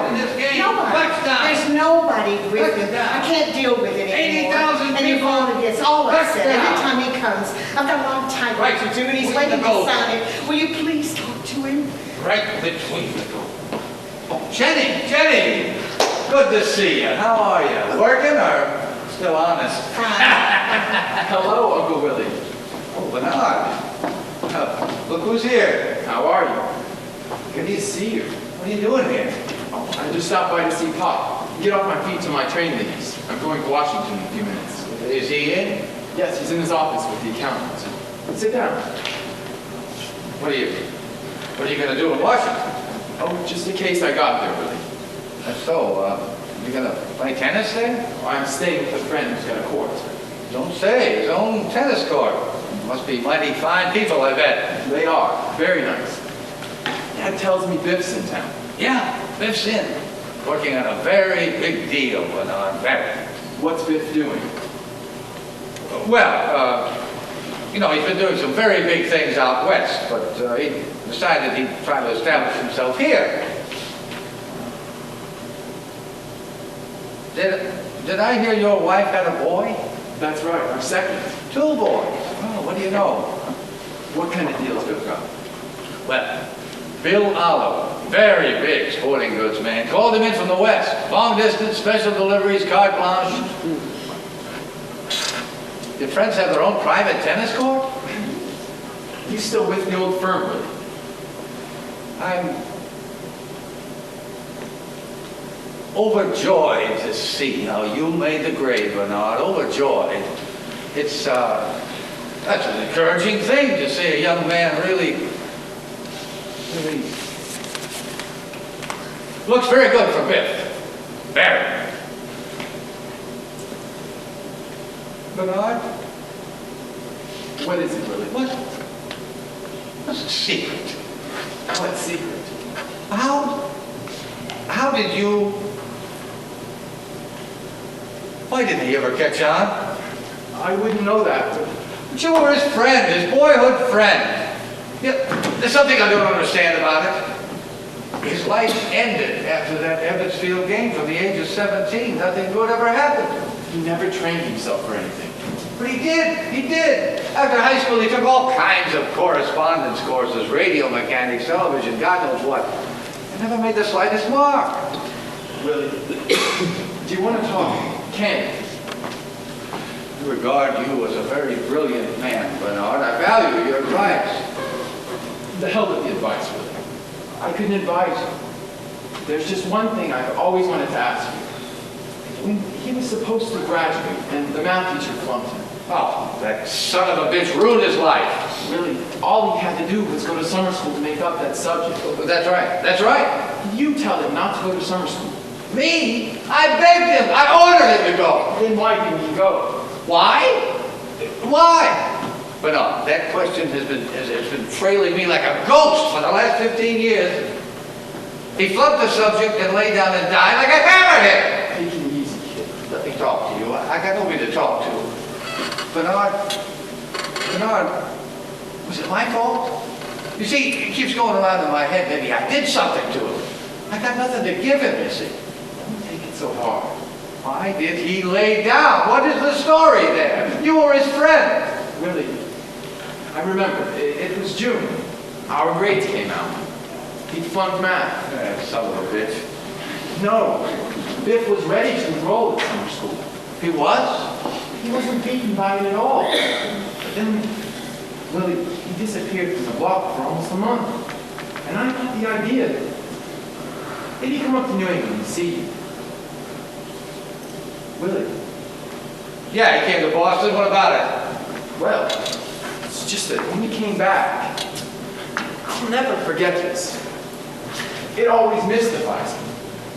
in this game. Nobody. Touchdown. There's nobody with it. Touchdown. I can't deal with it anymore. 80,000 And you've people. already, it's all upset. Touchdown. Every time he comes, I've got a lot of time Right. to do, and he's Between waiting the to goals. sign it. Will you please talk to him? Right between the goals. Oh, Jenny, good to see you. How are you? Working or still honest? Hello, Uncle Willie. Oh, Bernard. Look who's here. How are you? Good to see you. What are you doing here? Oh, I just stopped by to see Pop. Get off my feet till my train leaves. I'm going to Washington in a few minutes. Is he in? Yes, he's in his office with the accountant. Sit down. What are you going to do in Washington? Oh, just in case I got there, Willie. So, you going to play tennis there? Oh, I'm staying with a friend who's got a court. Don't say, his own tennis court. Must be mighty fine people, I bet. They are. Very nice. Dad tells me Biff's in town. Yeah, Biff's in. Working on a very big deal, Bernard, very. What's Biff doing? Well, you know, he's been doing some very big things out west, but he decided he'd try to establish himself here. Did I hear your wife had a boy? That's right, our second. 2 boys. Oh, what do you know? What kind of deals Biff got? Well, Bill Oliver, very big sporting goods man, called him in from the west. Long distance, special deliveries, carte blanche. Your friends have their own private tennis court? He's still with the old firm, Willie. I'm overjoyed to see how you made the grade, Bernard. Overjoyed. It's that's an encouraging thing to see a young man really looks very good for Biff. Very. Bernard, What is it, Willie? what's the secret? What secret? How did you? Why didn't he ever catch on? I wouldn't know that, but But you were his friend, his boyhood friend. Yeah, there's something I don't understand about it. His life ended after that Evansfield game from the age of 17. Nothing good ever happened to him. he never trained himself for anything. But he did. After high school, he took all kinds of correspondence courses, radio mechanics, television, God knows what. He never made the slightest mark. Willie, do you want to talk? Ken. I regard you as a very brilliant man, Bernard. I value your advice. The hell with the advice, Willie. I couldn't advise you. There's just one thing I've always wanted to ask you. When he was supposed to graduate and the math teacher flunked him, Oh, that son of a bitch ruined his life. really, all he had to do was go to summer school to make up that subject. But that's right. That's right. You tell him not to go to summer school. Me? I begged him. I ordered him to go. Then why didn't he go? Why? Why? But no, that question has been trailing me like a ghost for the last 15 years. He flunked the subject and lay down and died like I hammered him. Take it easy, kid. Let me talk to you. I got nobody to talk to. Bernard, was it my fault? You see, it keeps going around in my head. Maybe I did something to him. I got nothing to give him, you see. Don't take it so hard. Why did he lay down? What is the story there? You were his friend. Willie, I remember, it was June. Our grades came out. He flunked math. Son of a bitch. No, Biff was ready to enroll at summer school. He was? He wasn't beaten by it at all. But then, Willie, he disappeared from the block for almost a month. And I got the idea. Did he come up to New England and see you? Willie, Yeah, he came to Boston. What about it? well, it's just that when he came back, I'll never forget this. It always mystifies me.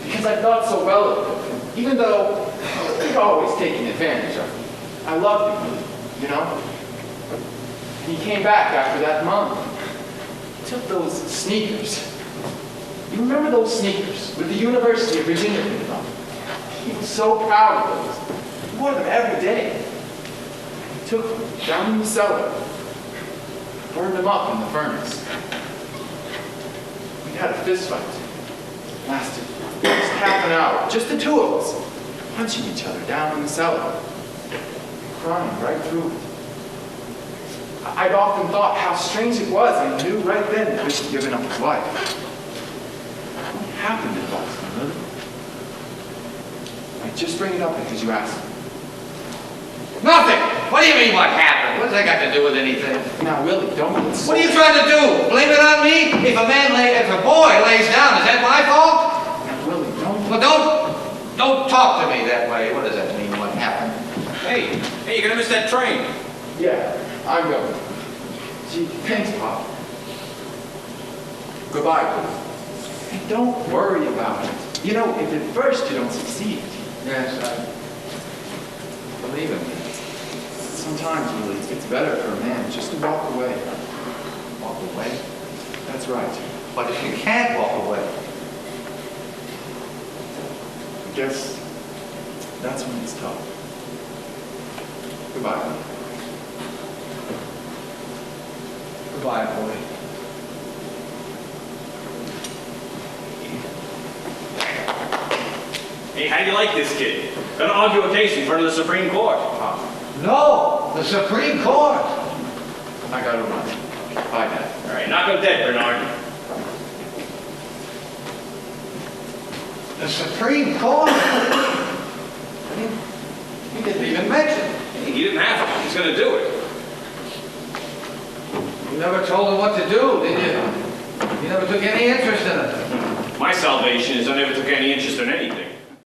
Because I thought so well of him. Even though he'd always taken advantage of me. I loved him, you know? He came back after that month. He took those sneakers. You remember those sneakers with the University of Virginia written on them? He was so proud of those. He wore them every day. He took them down in the cellar, burned them up in the furnace. We had a fist fight. Lasted just half an hour, just the two of us, punching each other down in the cellar, crying right through it. I'd often thought how strange it was. I knew right then that Chris had given up his life. What happened in Boston, Lily? I just bring it up because you asked me. Nothing! What do you mean what happened? What does that got to do with anything? Now, Willie, don't insult. What are you trying to do? Blame it on me? If a boy lays down, is that my fault? Now, Willie, don't. Well, don't talk to me that way. What does that mean, what happened? Hey, you're gonna miss that train. Yeah, I'm going. Gee, thanks, Pop. Goodbye, Willie. And don't worry about it. You know, if at first you don't succeed, Yes, I believe in me. sometimes, Willie, it's better for a man just to walk away. Walk away. That's right. But if you can't walk away, I guess that's when it's tough. Goodbye, Willie. goodbye, boy. Hey, how do you like this kid? Gonna argue a case in front of the Supreme Court. No, the Supreme Court. I gotta run. Bye, Dad. All right, knock him dead, Bernard. The Supreme Court? You didn't even mention it. Hey, he didn't have to. He's gonna do it. You never told him what to do, did you? You never took any interest in it. My salvation is I never took any